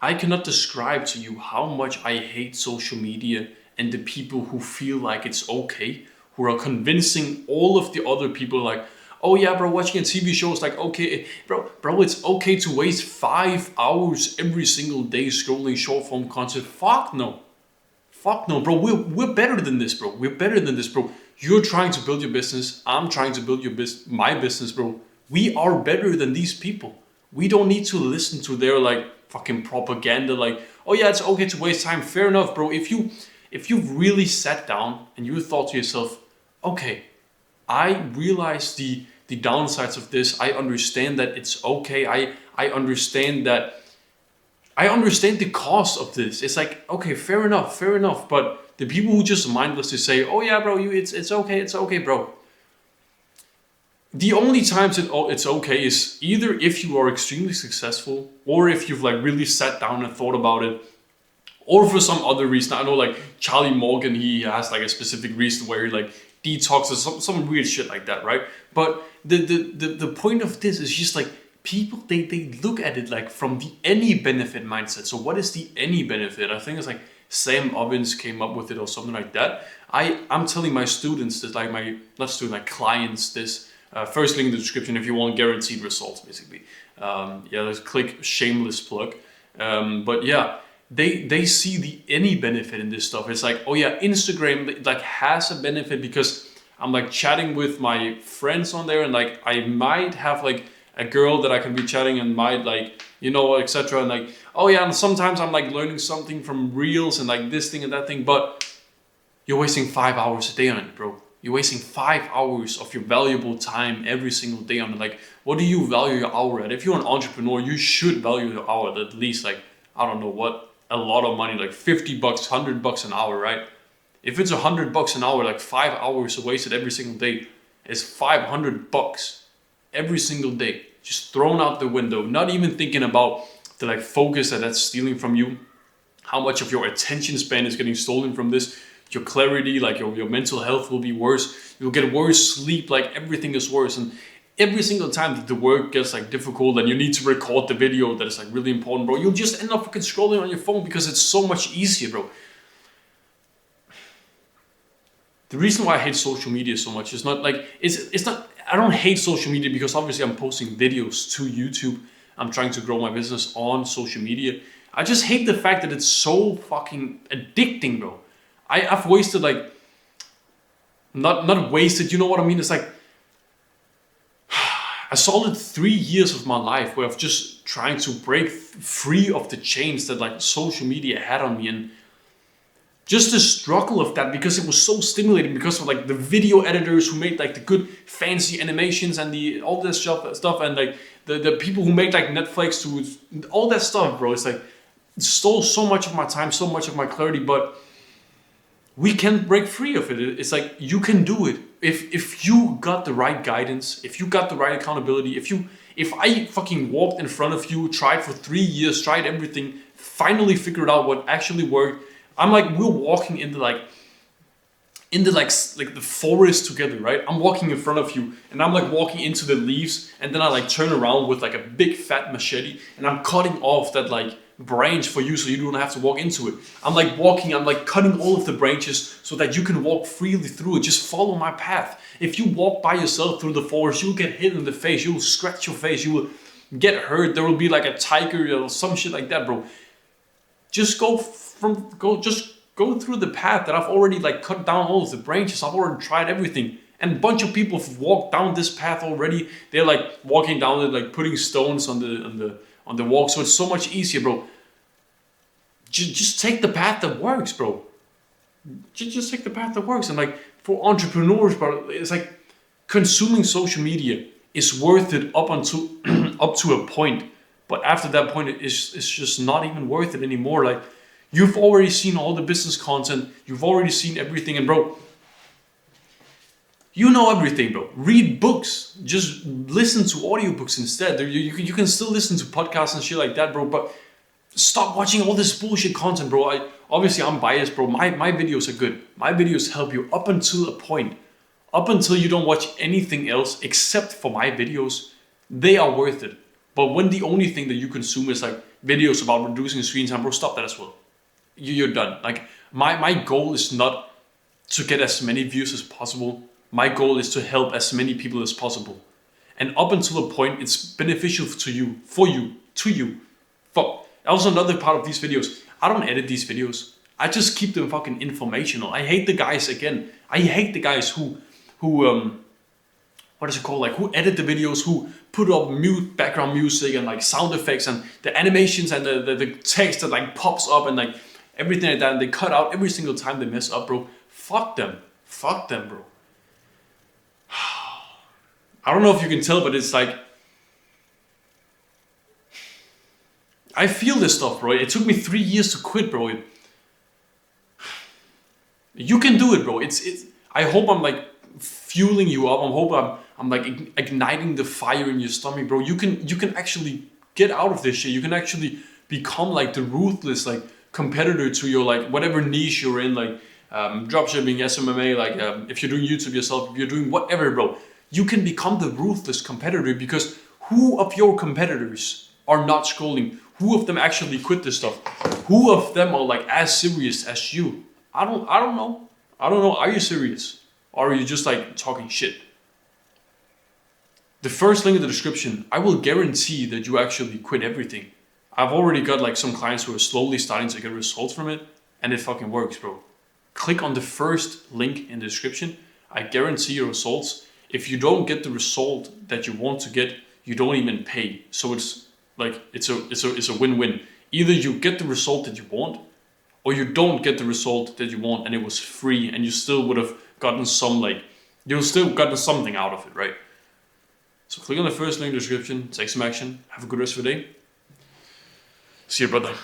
I cannot describe to you how much I hate social media and the people who feel like it's okay, who are convincing all of the other people like, oh yeah, bro, watching a TV show is like okay, bro, it's okay to waste 5 hours every single day scrolling short form content. Fuck no. Fuck no, bro. We're better than this, bro. We're better than this, bro. You're trying to build your business. I'm trying to build my business, bro. We are better than these people. We don't need to listen to their like fucking propaganda. Like, oh yeah, it's okay to waste time. Fair enough, bro. If you've really sat down and you thought to yourself, okay, I realize the downsides of this. I understand that it's okay. I understand that I understand the cost of this. It's like, okay, fair enough, fair enough. But the people who just mindlessly say, "Oh yeah, bro, it's okay, bro." The only times it's okay is either if you are extremely successful, or if you've like really sat down and thought about it, or for some other reason. I know like Charlie Morgan, he has like a specific reason where he like detoxes some weird shit like that, right? But the point of this is just like people they look at it like from the any benefit mindset. So what is the any benefit? I think it's like Sam Ovens came up with it or something like that. I'm telling my students this, like my not student like clients this. First link in the description if you want guaranteed results, basically. Yeah, let's click shameless plug. But yeah, they see the any benefit in this stuff. It's like, oh yeah, Instagram like has a benefit because I'm like chatting with my friends on there, and like I might have like a girl that I can be chatting and might like etc. And like, oh yeah, and sometimes I'm like learning something from reels and like this thing and that thing, but you're wasting 5 hours a day on it, bro. You're wasting 5 hours of your valuable time every single day on it. Like, what do you value your hour at? If you're an entrepreneur, you should value your hour at least like, I don't know what, a lot of money, like $50, $100 an hour, right? If it's $100 an hour, like 5 hours wasted every single day is $500 every single day, just thrown out the window. Not even thinking about the like focus that's stealing from you, how much of your attention span is getting stolen from this. Your clarity, like your mental health will be worse. You'll get worse sleep, like everything is worse. And every single time that the work gets like difficult and you need to record the video that is like really important, bro, you'll just end up fucking scrolling on your phone because it's so much easier, bro. The reason why I hate social media so much is not like it's not I don't hate social media because obviously I'm posting videos to YouTube. I'm trying to grow my business on social media. I just hate the fact that it's so fucking addicting, bro. I've wasted like not wasted, you know what I mean? It's like a solid 3 years of my life where I've just trying to break free of the chains that like social media had on me, and just the struggle of that because it was so stimulating because of like the video editors who made like the good fancy animations and the all this stuff and like the people who make like Netflix to all that stuff, bro. It's like it stole so much of my time, so much of my clarity, but we can break free of it. It's like you can do it if you got the right guidance, if you got the right accountability. If I fucking walked in front of you, tried for 3 years, tried everything, finally figured out what actually worked. I'm like we're walking into like the forest together, right? I'm walking in front of you and I'm like walking into the leaves, and then I like turn around with like a big fat machete and I'm cutting off that like branch for you so you don't have to walk into it. I'm like cutting all of the branches so that you can walk freely through it. Just follow my path. If you walk by yourself through the forest, you'll get hit in the face, you'll scratch your face, you will get hurt, there will be like a tiger or some shit like that, bro. Just go through the path that I've already like cut down all of the branches. I've already tried everything. And a bunch of people have walked down this path already. They're like walking down it, like putting stones on the walk, so it's so much easier, bro. Just take the path that works, bro. Just take the path that works. And like for entrepreneurs, bro, it's like consuming social media is worth it up until up to a point, but after that point, it's just not even worth it anymore. Like you've already seen all the business content, you've already seen everything, and bro, you know everything, bro. Read books. Just listen to audiobooks instead. You can still listen to podcasts and shit like that, bro. But stop watching all this bullshit content, bro. Obviously I'm biased, bro. My videos are good. My videos help you up until a point. Up until you don't watch anything else except for my videos, they are worth it. But when the only thing that you consume is like videos about reducing screen time, bro, stop that as well. You're done. Like my goal is not to get as many views as possible. My goal is to help as many people as possible. And up until a point, it's beneficial to you, to you. Fuck. Also another part of these videos, I don't edit these videos. I just keep them fucking informational. I hate the guys who what is it called? Like who edit the videos, who put up mute background music and like sound effects and the animations and the text that like pops up and like everything like that, and they cut out every single time they mess up, bro. Fuck them, bro. I don't know if you can tell, but it's like I feel this stuff, bro. It took me 3 years to quit, bro. You can do it, bro. It's. I hope I'm like fueling you up. I hope I'm like igniting the fire in your stomach, bro. You can actually get out of this shit. You can actually become like the ruthless like competitor to your like whatever niche you're in, like dropshipping, SMMA, like if you're doing YouTube yourself, if you're doing whatever, bro. You can become the ruthless competitor, because who of your competitors are not scrolling? Who of them actually quit this stuff? Who of them are like as serious as you? I don't know. Are you serious? Or are you just like talking shit? The first link in the description, I will guarantee that you actually quit everything. I've already got like some clients who are slowly starting to get results from it, and it fucking works, bro. Click on the first link in the description. I guarantee your results. If you don't get the result that you want to get, you don't even pay. So it's like it's a win-win. Either you get the result that you want, or you don't get the result that you want and it was free, and you still would have gotten some like you've still gotten something out of it, right? So click on the first link in the description, take some action, have a good rest of your day. See you, brother.